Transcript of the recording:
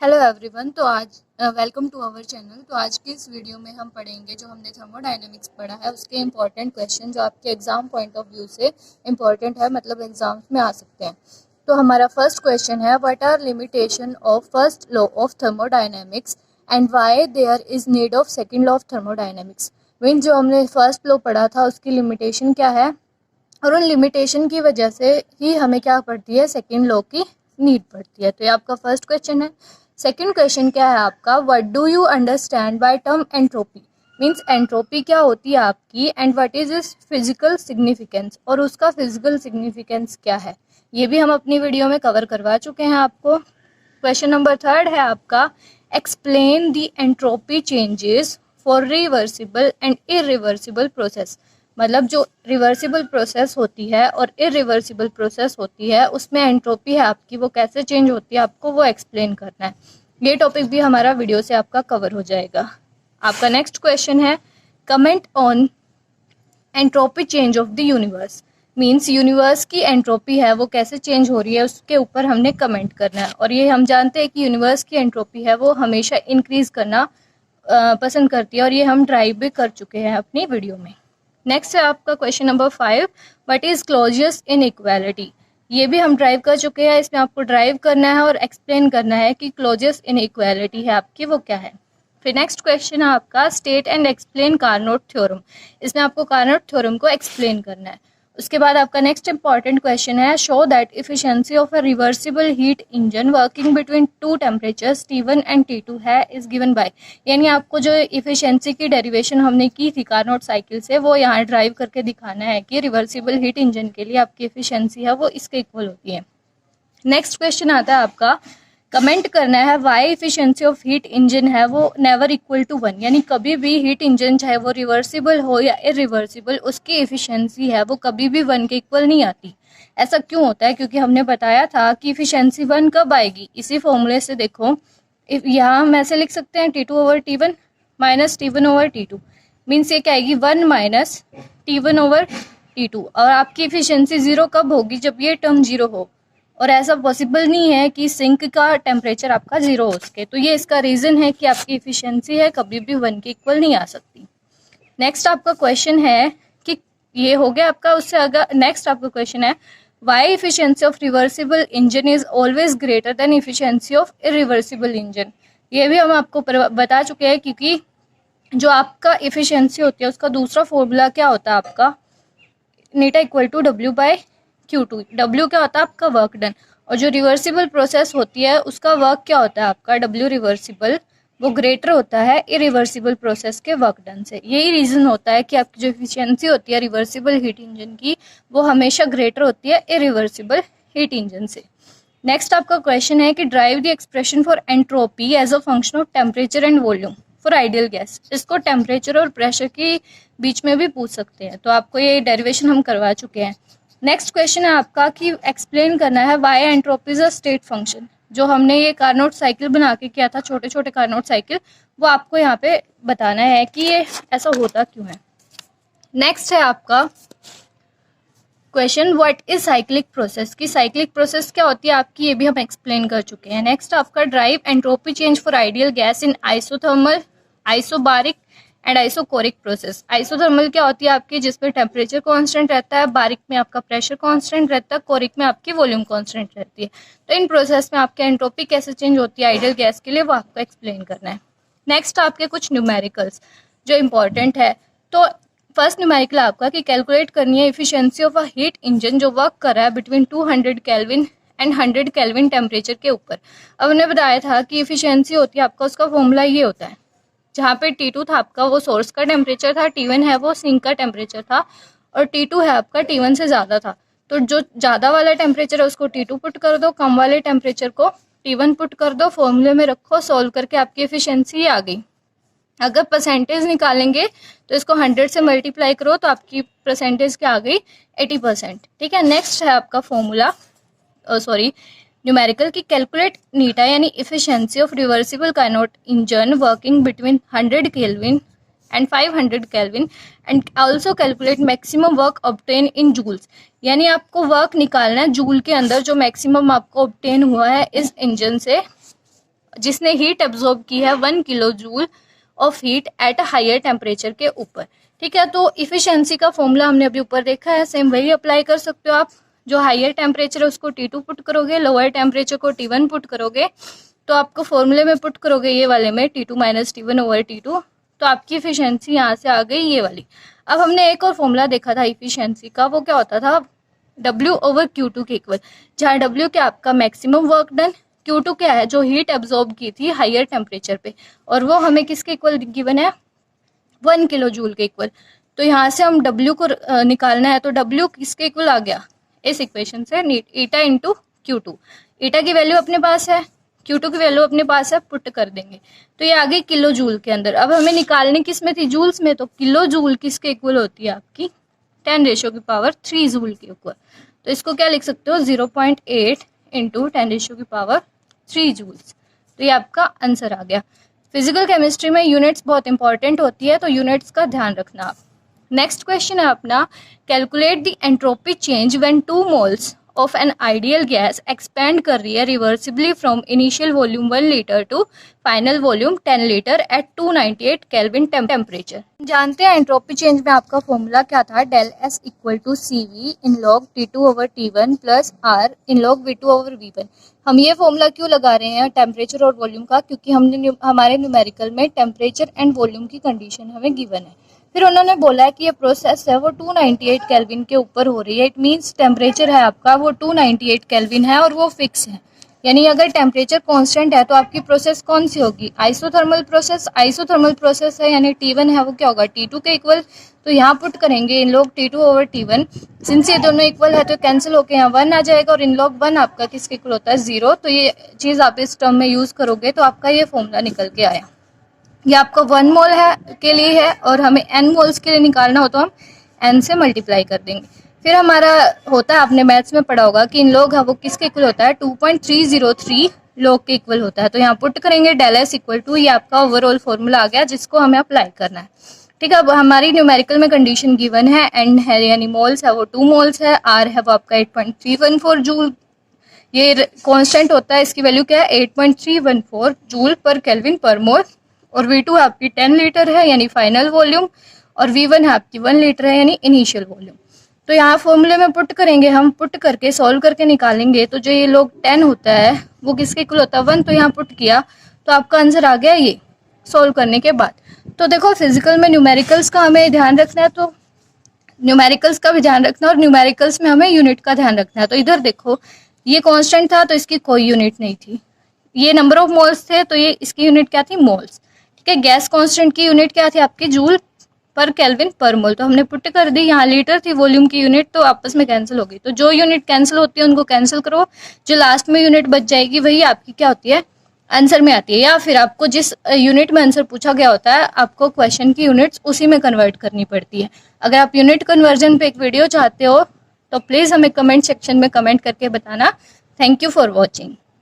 Hello everyone. तो आज welcome to our channel. तो आज की इस वीडियो में हम पढ़ेंगे जो हमने थर्मोडायनेमिक्स पढ़ा है उसके इम्पॉर्टेंट क्वेश्चन जो आपके एग्जाम पॉइंट ऑफ व्यू से इम्पॉर्टेंट है, मतलब एग्जाम्स में आ सकते हैं। तो हमारा फर्स्ट क्वेश्चन है, what are limitation of first law of thermodynamics and why there is need of second law of thermodynamics. Mean जो हमने फर्स्ट लॉ पढ़ा था उसकी लिमिटेशन क्या है और उन लिमिटेशन की वजह से ही हमें क्या पड़ती है, सेकंड लॉ की नीड पड़ती है। तो ये आपका फर्स्ट क्वेश्चन है। सेकंड क्वेश्चन क्या है आपका, what do you understand by term entropy. Means entropy क्या होती है आपकी and what is is physical significance, और उसका फिजिकल सिग्निफिकेंस क्या है, ये भी हम अपनी वीडियो में कवर करवा चुके हैं आपको। क्वेश्चन नंबर थर्ड है आपका, explain the entropy changes for reversible and irreversible process. मतलब जो रिवर्सिबल प्रोसेस होती है और इरिवर्सिबल प्रोसेस होती है उसमें एंट्रोपी है आपकी वो कैसे चेंज होती है, आपको वो एक्सप्लेन करना है। ये टॉपिक भी हमारा वीडियो से आपका कवर हो जाएगा। आपका नेक्स्ट क्वेश्चन है, comment on entropy change of the universe. Means universe की एंट्रोपी है वो कैसे चेंज हो रही है उसके ऊपर हमने कमेंट करना है। और ये हम जानते हैं कि यूनिवर्स की एंट्रोपी है वो हमेशा इंक्रीज करना पसंद करती है, और ये हम ड्राइव भी कर चुके हैं अपनी वीडियो में। नेक्स्ट है आपका question number 5, what is Clausius inequality. ये भी हम ड्राइव कर चुके हैं, इसमें आपको ड्राइव करना है और एक्सप्लेन करना है कि क्लोजियस इनइक्वालिटी है आपकी वो क्या है। फिर नेक्स्ट क्वेश्चन है आपका, state and explain Carnot theorem. इसमें आपको कार्नोट थ्योरम को एक्सप्लेन करना है। उसके बाद आपका नेक्स्ट इंपॉर्टेंट क्वेश्चन है, show that efficiency of a reversible heat engine working between two temperatures T1 and T2 है इज गिवन बाय। यानी आपको जो इफिशिएंसी की डेरिवेशन हमने की थी कार्नोट साइकिल से वो यहाँ ड्राइव करके दिखाना है कि रिवर्सिबल हीट इंजन के लिए आपकी इफिशिएंसी है वो इसके इक्वल होती है। नेक्स्ट क्वेश्चन आता है आपका, कमेंट करना है why efficiency of heat engine है वो नेवर इक्वल टू 1। यानी कभी भी हीट इंजन चाहे वो रिवर्सिबल हो या इरिवर्सिबल उसकी इफिशिएंसी है वो कभी भी 1 के इक्वल नहीं आती। ऐसा क्यों होता है, क्योंकि हमने बताया था कि इफिशिएंसी 1 कब आएगी, इसी फॉर्मूले से देखो। यहाँ हम ऐसे लिख सकते हैं T2/T1 माइनस T1/T2। मीन्स ये क्या आएगी, 1 माइनस T1/T2। और आपकी इफिशिएंसी 0 कब होगी, जब ये टर्म 0 हो। और ऐसा पॉसिबल नहीं है कि सिंक का टेम्परेचर आपका 0 हो सके। तो ये इसका रीज़न है कि आपकी इफिशिएंसी है कभी भी 1 के इक्वल नहीं आ सकती। नेक्स्ट आपका क्वेश्चन है कि ये हो गया आपका, उससे अगर नेक्स्ट आपका क्वेश्चन है, why efficiency of reversible engine is always greater than efficiency of irreversible engine. ये भी हम आपको बता चुके हैं, क्योंकि जो आपका इफिशिएंसी होती है उसका दूसरा फॉर्मूला क्या होता है आपका, नीटा इक्वल टू W/Q2। W क्या होता है आपका, वर्क डन। और जो रिवर्सिबल प्रोसेस होती है उसका वर्क क्या होता है आपका, W रिवर्सिबल, वो ग्रेटर होता है इरिवर्सिबल प्रोसेस के वर्क डन से। यही रीज़न होता है कि आपकी जो एफिशिएंसी होती है रिवर्सिबल हीट इंजन की वो हमेशा ग्रेटर होती है इरिवर्सिबल हीट इंजन से। नेक्स्ट आपका क्वेश्चन है कि drive the expression for entropy as a function of temperature and volume for ideal gas. इसको टेम्परेचर और प्रेशर के बीच में भी पूछ सकते हैं, तो आपको ये डेरिवेशन हम करवा चुके हैं। नेक्स्ट क्वेश्चन है आपका कि एक्सप्लेन करना है why entropy is a state function. जो हमने ये कार्नोट साइकिल बना के किया था, छोटे छोटे कार्नोट साइकिल, वो आपको यहाँ पे बताना है कि ये ऐसा होता क्यों है। नेक्स्ट है आपका question, what is cyclic process. की साइक्लिक प्रोसेस क्या होती है आपकी, ये भी हम एक्सप्लेन कर चुके हैं। नेक्स्ट आपका, drive entropy change for ideal gas in isothermal, isobaric and isochoric process. Isothermal क्या होती है आपकी, जिसमें टेम्परेचर कांस्टेंट रहता है, बारिक में आपका प्रेशर कांस्टेंट रहता है, कोरिक में आपकी वॉल्यूम कांस्टेंट रहती है। तो इन प्रोसेस में आपकी एंट्रोपी कैसे चेंज होती है आइडियल गैस के लिए, वो आपको एक्सप्लेन करना है। नेक्स्ट आपके कुछ न्यूमेरिकल्स जो इंपॉर्टेंट है। तो फर्स्ट न्यूमेरिकल आपका कि कैलकुलेट करनी है efficiency of a heat engine जो वर्क कर रहा है between 200 kelvin and 100 kelvin temperature के ऊपर। अब हमने बताया था कि इफिशिएंसी होती है आपका, उसका फॉर्मूला ये होता है, जहाँ पे T2 था आपका वो सोर्स का टेम्परेचर था, T1 है वो सिंक का टेम्परेचर था, और T2 है आपका T1 से ज़्यादा था। तो जो ज़्यादा वाला टेम्परेचर है उसको T2 पुट कर दो, कम वाले टेम्परेचर को T1 पुट कर दो, फॉर्मूले में रखो, सॉल्व करके आपकी एफिशिएंसी आ गई। अगर परसेंटेज निकालेंगे तो इसको 100 से मल्टीप्लाई करो तो आपकी परसेंटेज क्या आ गई, 80%। ठीक है। नेक्स्ट है आपका फॉर्मूला, न्यूमेरिकल की कैलकुलेट नीटा यानी efficiency of reversible Carnot engine working between 100 kelvin and 500 kelvin and also calculate maximum work obtain in joules. यानी आपको वर्क निकालना है जूल के अंदर जो मैक्सिमम आपको ऑब्टेन हुआ है इस इंजन से जिसने हीट एब्जॉर्ब की है 1 kilo joule of heat at a higher temperature के ऊपर। ठीक है, तो इफिशियंसी का फॉर्मूला हमने अभी ऊपर देखा है, सेम वही अप्लाई कर सकते हो आप। जो हायर टेम्परेचर है उसको T2 पुट करोगे, लोअर टेम्परेचर को T1 पुट करोगे, तो आपको फॉर्मूले में पुट करोगे ये वाले में T2 minus T1 over T2, तो आपकी इफिशियंसी यहाँ से आ गई ये वाली। अब हमने एक और फॉर्मूला देखा था इफिशियंसी का, वो क्या होता था, W ओवर Q2 के इक्वल, जहाँ W क्या आपका मैक्सिमम वर्क डन, Q2 क्या है जो हीट एब्जॉर्ब की थी हायर टेम्परेचर पे, और वो हमें किसके इक्वल गिवन है, 1 किलो जूल के इक्वल। तो यहाँ से हम W को निकालना है, तो W किसके इक्वल आ गया इस इक्वेशन से, ईटा इंटू Q2। ईटा की वैल्यू अपने पास है, Q2 की वैल्यू अपने पास है, पुट कर देंगे तो ये आ गई किलो जूल के अंदर। अब हमें निकालनी किस में थी, जूल्स में, तो किलो जूल किसके इक्वल होती है आपकी 10⁻³ जूल के इक्वल। तो इसको क्या लिख सकते हो, 0.8 इंटू 10⁻³ जूल्स। तो ये आपका आंसर आ गया। फिजिकल केमिस्ट्री में यूनिट्स बहुत इंपॉर्टेंट होती है, तो यूनिट्स का ध्यान रखना आप। नेक्स्ट क्वेश्चन है अपना, calculate the entropy change when 2 moles of an ideal gas expand कर रही है reversibly from initial volume 1 litre to final volume 10 litre at 298 kelvin temperature. जानते हैं एंट्रोपी चेंज में आपका फॉर्मूला क्या था, del S equal to CV in log T2 over T1 plus R in log V2 over V1। हम ये formula क्यों लगा रहे हैं टेम्परेचर और वॉल्यूम का, क्योंकि हमने हमारे न्यूमेरिकल में टेम्परेचर एंड वॉल्यूम की कंडीशन हमें गिवन है। फिर उन्होंने बोला है कि ये प्रोसेस है वो 298 केल्विन के ऊपर हो रही है, इट मीन्स टेम्परेचर है आपका वो 298 केल्विन है और वो फिक्स है। यानी अगर टेम्परेचर कांस्टेंट है तो आपकी प्रोसेस कौन सी होगी, आइसोथर्मल प्रोसेस। आइसोथर्मल प्रोसेस है यानी T1 है वो क्या होगा, T2 के इक्वल। तो यहाँ पुट करेंगे इन लोग T2 ओवर T1, सिंस ये दोनों इक्वल है तो कैंसिल होकर यहाँ 1 आ जाएगा, और इन लोग 1 आपका किसके इक्वल होता है, 0। तो ये चीज़ आप इस टर्म में यूज़ करोगे तो आपका ये फॉर्मूला निकल के आया। ये आपका 1 मोल है के लिए है, और हमें n मोल्स के लिए निकालना हो तो हम n से मल्टीप्लाई कर देंगे। फिर हमारा होता है, आपने मैथ्स में पढ़ा होगा कि इन लोग है वो किसके इक्वल होता है, 2.303 लोग के इक्वल होता है। तो यहाँ पुट करेंगे डेल एस इक्वल टू, ये आपका ओवरऑल फॉर्मूला आ गया जिसको हमें अप्लाई करना है। ठीक है, अब हमारी न्यूमेरिकल में कंडीशन गिवन है, n है यानी मोल्स है वो 2 मोल्स है, R है वो आपका 8.314 जूल, ये कांस्टेंट होता है, इसकी वैल्यू क्या है 8.314 जूल पर केल्विन पर मोल, और V2 आपकी 10 लीटर है यानी फाइनल वॉल्यूम, और V1 है आपकी 1 लीटर है यानी इनिशियल वॉल्यूम। तो यहाँ फॉर्मूले में पुट करेंगे, हम पुट करके सॉल्व करके निकालेंगे, तो जो ये लोग 10 होता है वो किसके इक्वल होता है 1, तो यहाँ पुट किया तो आपका आंसर आ गया ये सॉल्व करने के बाद। तो देखो फिजिकल में न्यूमेरिकल्स का हमें ध्यान रखना है, तो न्यूमेरिकल्स का भी ध्यान रखना, और न्यूमेरिकल्स में हमें यूनिट का ध्यान रखना है। तो इधर देखो ये कांस्टेंट था तो इसकी कोई यूनिट नहीं थी, ये नंबर ऑफ मोल्स थे तो ये इसकी यूनिट क्या थी, मोल्स। ठीक है, गैस कांस्टेंट की यूनिट क्या थी आपकी, जूल पर केल्विन पर मोल, तो हमने पुट कर दी। यहाँ लीटर थी वॉल्यूम की यूनिट, तो आपस में कैंसिल हो गई, तो जो यूनिट कैंसिल होती है उनको कैंसिल करो, जो लास्ट में यूनिट बच जाएगी वही आपकी क्या होती है, आंसर में आती है। या फिर आपको जिस यूनिट में आंसर पूछा गया होता है आपको क्वेश्चन की यूनिट्स उसी में कन्वर्ट करनी पड़ती है। अगर आप यूनिट कन्वर्जन पे एक वीडियो चाहते हो तो प्लीज़ हमें कमेंट सेक्शन में कमेंट करके बताना। Thank you for watching.